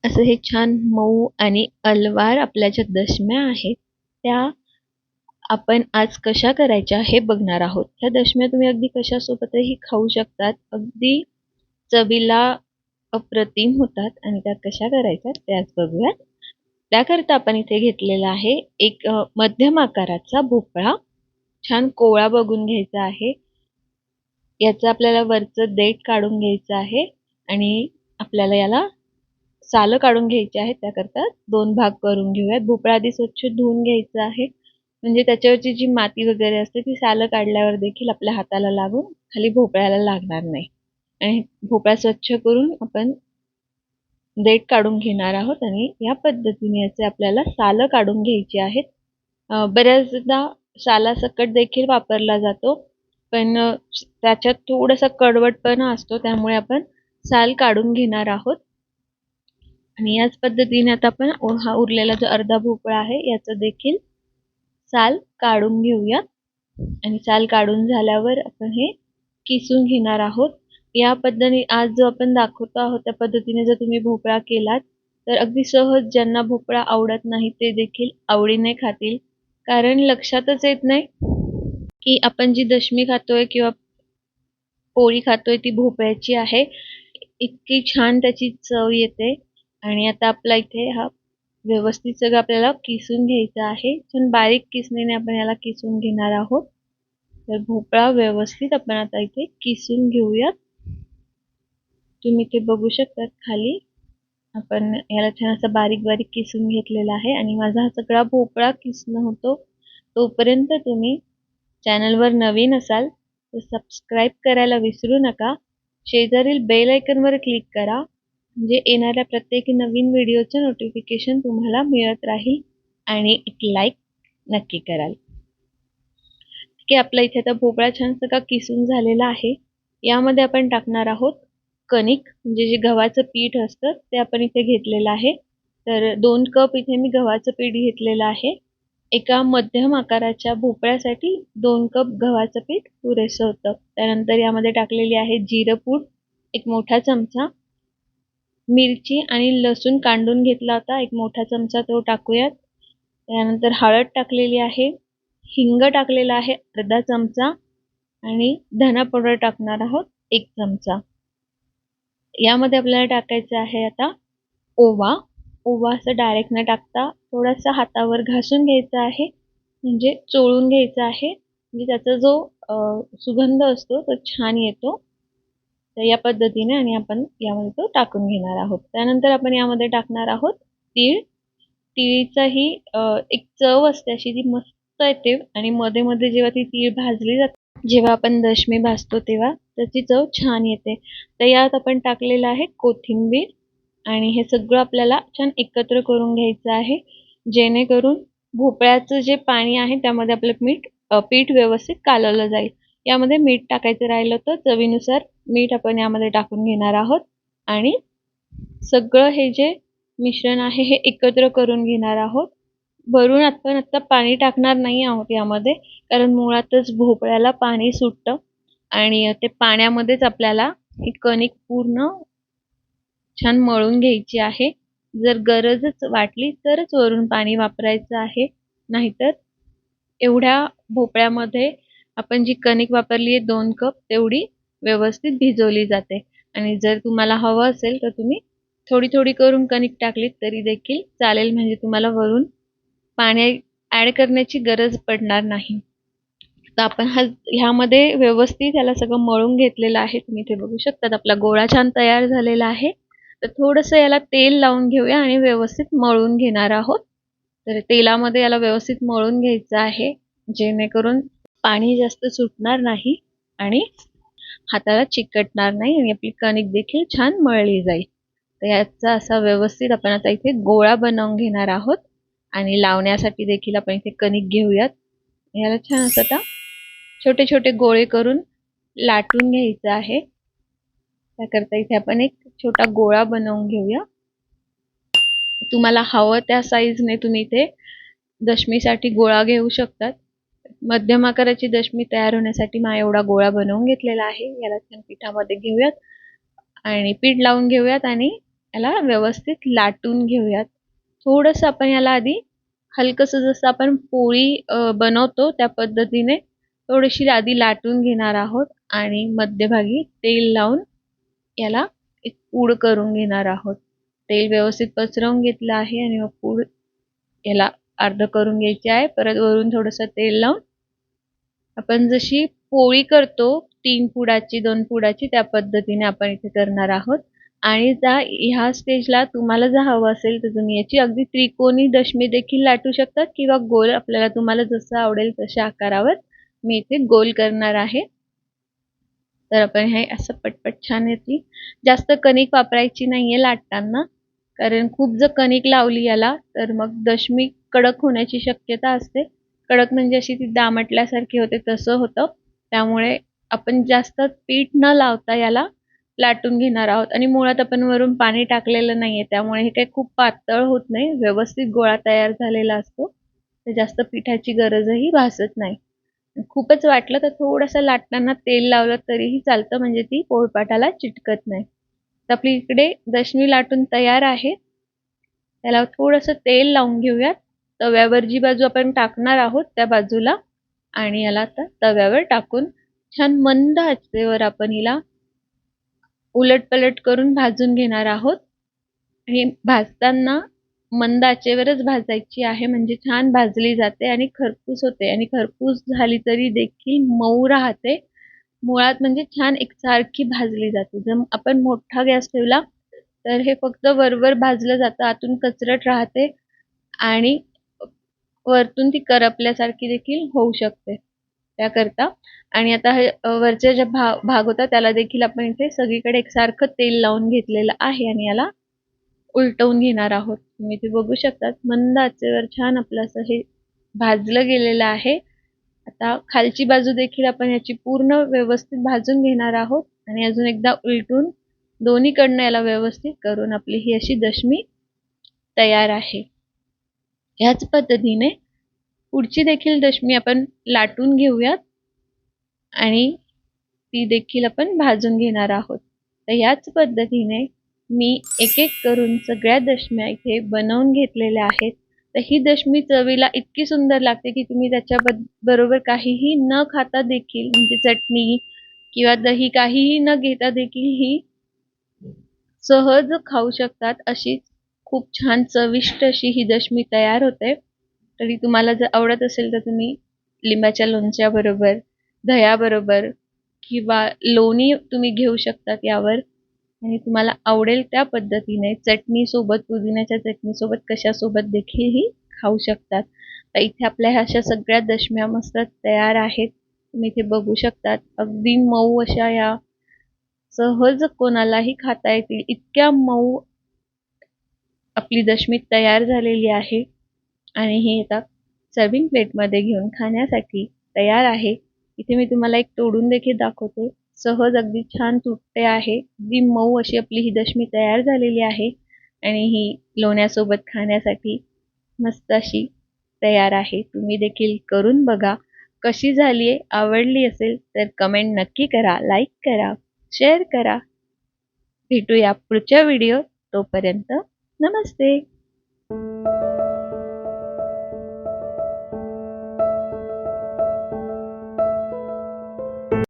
असं हे छान मऊ आणि अलवार आपल्या ज्या दशम्या आहेत त्या आपण आज कशा करायच्या हे बघणार आहोत. ह्या दशम्या तुम्ही अगदी कशासोबतही खाऊ शकतात. अगदी चवीला अप्रतिम होतात आणि त्या कशा करायच्या ते आज बघूयात. त्याकरता आपण इथे घेतलेला आहे एक मध्यम आकाराचा भोपळा. छान कोवळा बघून घ्यायचा आहे. याचं आपल्याला वरचं देठ काढून घ्यायचं आहे आणि आपल्याला याला सालं काढून घ्यायची आहेत. त्याकरता 2 भाग करून घेऊयात. भोपळा आधी स्वच्छ धुवून घ्यायचा आहे, म्हणजे त्याच्यावरची जी माती वगैरे असते ती सालं काढल्यावर देखील आपल्या हाताला लागून खाली भोपळ्याला लागणार नाही. आणि भोपळा स्वच्छ करून आपण देठ काढून घेणार आहोत आणि या पद्धतीने याचे आपल्याला सालं काढून घ्यायची आहेत. बऱ्याचदा सालासकट देखील वापरला जातो, पण त्याच्यात थोडासा कडवटपणा असतो, त्यामुळे आपण साल काढून घेणार आहोत. आणि याच पद्धतीने आता आपण हा उरलेला जो अर्धा भोपळा आहे याचं देखील साल काढून घेऊयात. आणि साल काढून झाल्यावर आपण हे किसून घेणार आहोत. या पद्धतीने आज जो आपण दाखवतो आहोत त्या पद्धतीने जर तुम्ही भोपळा केलात तर अगदी सहज ज्यांना भोपळा आवडत नाही ते देखील आवडीने खातील. कारण लक्षातच येत नाही की आपण जी दशमी खातोय किंवा पोळी खातोय ती भोपळ्याची आहे. इतकी छान त्याची चव येते. आणि आता आपला इथे हा व्यवस्थित सगळं आपल्याला किसून घ्यायचा आहे. छान बारीक किसणीने आपण याला किसून घेणार आहोत. तर भोपळा व्यवस्थित आपण आता इथे किसून घेऊयात. तुम्ही ते बघू शकता खाली आपण याला छान असं बारीक बारीक किसून घेतलेला आहे. आणि माझा हा सगळा भोपळा किसणं होतो तोपर्यंत तुम्ही चॅनलवर नवीन असाल तर सबस्क्राईब करायला विसरू नका. शेजारील बेल आयकॉनवर क्लिक करा, म्हणजे येणाऱ्या प्रत्येक नवीन व्हिडिओचं नोटिफिकेशन तुम्हाला मिळत राहील. आणि एक लाईक नक्की कराल. की आपला इथे आता भोपळा छान सगळा किसून झालेला आहे. यामध्ये आपण टाकणार आहोत कणिक, म्हणजे जे गव्हाचं पीठ असतं ते आपण इथे घेतलेलं आहे. तर 2 कप इथे मी गव्हाचं पीठ घेतलेलं आहे. एका मध्यम आकाराच्या भोपळ्यासाठी 2 कप गव्हाचं पीठ पुरेसं होतं. त्यानंतर यामध्ये टाकलेली आहे जिरं पूड 1 मोठा चमचा. मिरची आणि लसूण कांडून घेतला होता 1 मोठा चमचा, तो टाकूयात. त्यानंतर हळद टाकलेली आहे. हिंग टाकलेला आहे अर्धा चमचा. आणि धना पावडर टाकणार आहोत 1 चमचा. यामध्ये आपल्याला टाकायचं आहे आता ओवा. ओवा असं डायरेक्ट न टाकता थोडासा हातावर घासून घ्यायचा आहे, म्हणजे चोळून घ्यायचा आहे, म्हणजे त्याचा जो सुगंध असतो तो छान येतो. तर या पद्धतीने आणि आपण यामध्ये तो टाकून घेणार आहोत. त्यानंतर आपण यामध्ये टाकणार आहोत तीळ. तिळीचाही एक चव असते अशी ती मस्त येते. आणि मध्ये मध्ये जेव्हा ती तीळ भाजली जाते, जेव्हा आपण दशमी भाजतो तेव्हा त्याची चव छान येते. तर यात आपण टाकलेलं आहे कोथिंबीर. आणि हे सगळं आपल्याला छान एकत्र करून घ्यायचं आहे, जेणेकरून भोपळ्याचं जे पाणी आहे त्यामध्ये आपलं पीठ व्यवस्थित कालवलं जाईल. यामध्ये मीठ टाकायचं राहिलं तर चवीनुसार मीठ आपण यामध्ये टाकून घेणार आहोत. आणि सगळं हे जे मिश्रण आहे हे एकत्र करून घेणार आहोत. भरून आपण आता पाणी टाकणार नाही आहोत यामध्ये, कारण मुळातच भोपळ्याला पाणी सुटतं आणि ते पाण्यामध्येच आपल्याला ही कणिक पूर्ण छान मळून घ्यायची आहे. जर गरजच वाटली तरच वरून पाणी वापरायचं आहे, नाहीतर एवढ्या भोपळ्यामध्ये आपण जी कणिक वापरली आहे 2 कप तेवढी व्यवस्थित भिजवली जाते. आणि जर तुम्हाला हवं असेल तर तुम्ही थोडी थोडी करून कणिक टाकलीत तरी देखील चालेल, म्हणजे तुम्हाला वरून पाणी ॲड करण्याची गरज पडणार नाही. तर आपण ह्यामध्ये व्यवस्थित याला सगळं मळून घेतलेलं आहे. तुम्ही इथे बघू शकता आपला गोळा छान तयार झालेला आहे. तर थोडंसं याला तेल लावून घेऊया आणि व्यवस्थित मळून घेणार आहोत. तर तेलामध्ये याला व्यवस्थित मळून घ्यायचं आहे, जेणेकरून पाणी जास्त सुटणार नाही आणि हाताला चिकटणार नाही आणि आपली कणिक देखील छान मळली जाईल. तर याचा असा व्यवस्थित आपण आता इथे गोळा बनवून घेणार आहोत. आणि लावण्यासाठी देखील आपण इथे कणिक घेऊयात. याला छान असं आता छोटे छोटे गोळे करून लाटून घ्यायचं आहे. त्याकरता इथे आपण एक छोटा गोळा बनवून घेऊया. तुम्हाला हवं त्या साईजने तुम्ही इथे दशमीसाठी गोळा घेऊ शकतात. मध्यम आकाराची दशमी तयार होण्यासाठी मी एवढा गोळा बनवून घेतलेला आहे. याला छान पिठामध्ये घेऊयात आणि पीठ लावून घेऊयात आणि याला व्यवस्थित लाटून घेऊयात. थोडंसं आपण याला आधी हलकंसं जसं आपण पोळी बनवतो त्या पद्धतीने थोडीशी आधी लाटून घेणार आहोत आणि मध्यभागी तेल लावून याला एक पूड करून घेणार आहोत. तेल व्यवस्थित पसरवून घेतलं आहे आणि मग पूड याला अर्ध करून घ्यायची आहे. परत वरून थोडंसं तेल लावून आपण जशी पोळी करतो 3 पुडाची 2 पुडाची त्या पद्धतीने आपण इथे करणार आहोत. आणि ह्या स्टेजला तुम्हाला जर हवं असेल तर तुम्ही याची अगदी त्रिकोणी दशमी देखील लाटू शकतात किंवा गोल आपल्याला तुम्हाला जसं आवडेल तशा आकारावर मी इथे गोल करणार आहे. तर आपण हे असं पटपट छान येते. जास्त कणिक वापरायची नाहीये लाटताना, कारण खूप जर कणिक लावली याला तर मग दशमी कडक होण्याची शक्यता असते. कडक म्हणजे अशी ती दामटल्यासारखी होते तसं होतं. त्यामुळे आपण जास्त पीठ न लावता याला लाटून घेणार आहोत आणि मुळात आपण वरून पाणी टाकलेलं नाहीये त्यामुळे हे काही खूप पातळ होत नाही. व्यवस्थित गोळा तयार झालेला असतो. तर जास्त पिठाची गरजही भासत नाही. खूपच वाटलं तर थोडंसं लाटताना तेल लावलं तरीही चालतं म्हणजे ती पोळपाटाला चिटकत नाही. तर आपली इकडे दशमी लाटून तयार आहे. त्याला थोडंसं तेल लावून घेऊयात. तव्यावर जी बाजू आपण टाकणार आहोत त्या बाजूला आणि याला आता तव्यावर टाकून छान मंद आचेवर आपण हिला उलटपलट करून भाजून घेणार आहोत. आणि भाजताना मंद आचेवरच भाजायची आहे म्हणजे छान भाजली जाते आणि खरपूस होते आणि खरपूस झाली तरी देखील मऊ राहते. मुळात म्हणजे छान एकसारखी भाजली जाते. जर आपण मोठा गॅस ठेवला तर हे फक्त वरवर भाजलं जातं, आतून कचरट राहते आणि वरतून ती करपल्यासारखी देखील होऊ शकते. त्याकरता आणि आता वरचा जे भाग होता त्याला देखील आपण इथे सगळीकडे एकसारखं तेल लावून घेतलेलं आहे आणि याला उलटवून घेणार आहोत. तुम्ही इथे बघू शकतात मंद आचेवर छान आपलं असं हे भाजलं गेलेलं आहे. आता खालची बाजू देखील आपण याची पूर्ण व्यवस्थित भाजून घेणार आहोत आणि अजून एकदा उलटून दोन्हीकडनं याला व्यवस्थित करून आपली ही अशी दशमी तयार आहे. ह्याच पद्धतीने पुढची देखील दशमी आपण लाटून घेऊयात आणि ती देखील आपण भाजून घेणार आहोत. तर ह्याच पद्धतीने मी एक एक करून सगळ्या दशम्या इथे बनवून घेतलेल्या आहेत. तर ही दशमी चवीला इतकी सुंदर लागते की तुम्ही त्याच्या बरोबर काहीही न खाता देखील म्हणजे चटणी किंवा दही काहीही न घेता देखील ही सहज खाऊ शकतात. अशी खूप छान चविष्ट अशी ही दशमी तयार होते. तरी तुम्हाला जर आवडत असेल तर तुम्ही लिंबाच्या लोणच्याबरोबर, दह्याबरोबर किंवा लोणी तुम्ही घेऊ शकतात यावर आणि तुम्हाला आवडेल त्या पद्धतीने चटणीसोबत, पुदिन्याच्या चटणीसोबत कशासोबत देखील ही खाऊ शकतात. तर इथे आपल्या ह्या अशा सगळ्या दशम्या मस्त तयार आहेत. तुम्ही इथे बघू शकतात अगदी मऊ अशा या सहज कोणालाही खाता येतील इतक्या मऊ आपली दशमी तयार झालेली आहे आणि ही आता सर्विंग प्लेटमध्ये घेऊन खाण्यासाठी तयार आहे. इथे मी तुम्हाला एक तोडून देखील दाखवते. सहज अगदी छान तुटते आहे. अगदी मऊ अशी आपली ही दशमी तयार झालेली आहे आणि ही लोण्यासोबत खाण्यासाठी मस्त अशी तयार आहे. तुम्ही देखील करून बघा. कशी झाली आहे? आवडली असेल तर कमेंट नक्की करा, लाईक करा, शेअर करा. भेटूया पुढच्या व्हिडिओ. तोपर्यंत नमस्ते.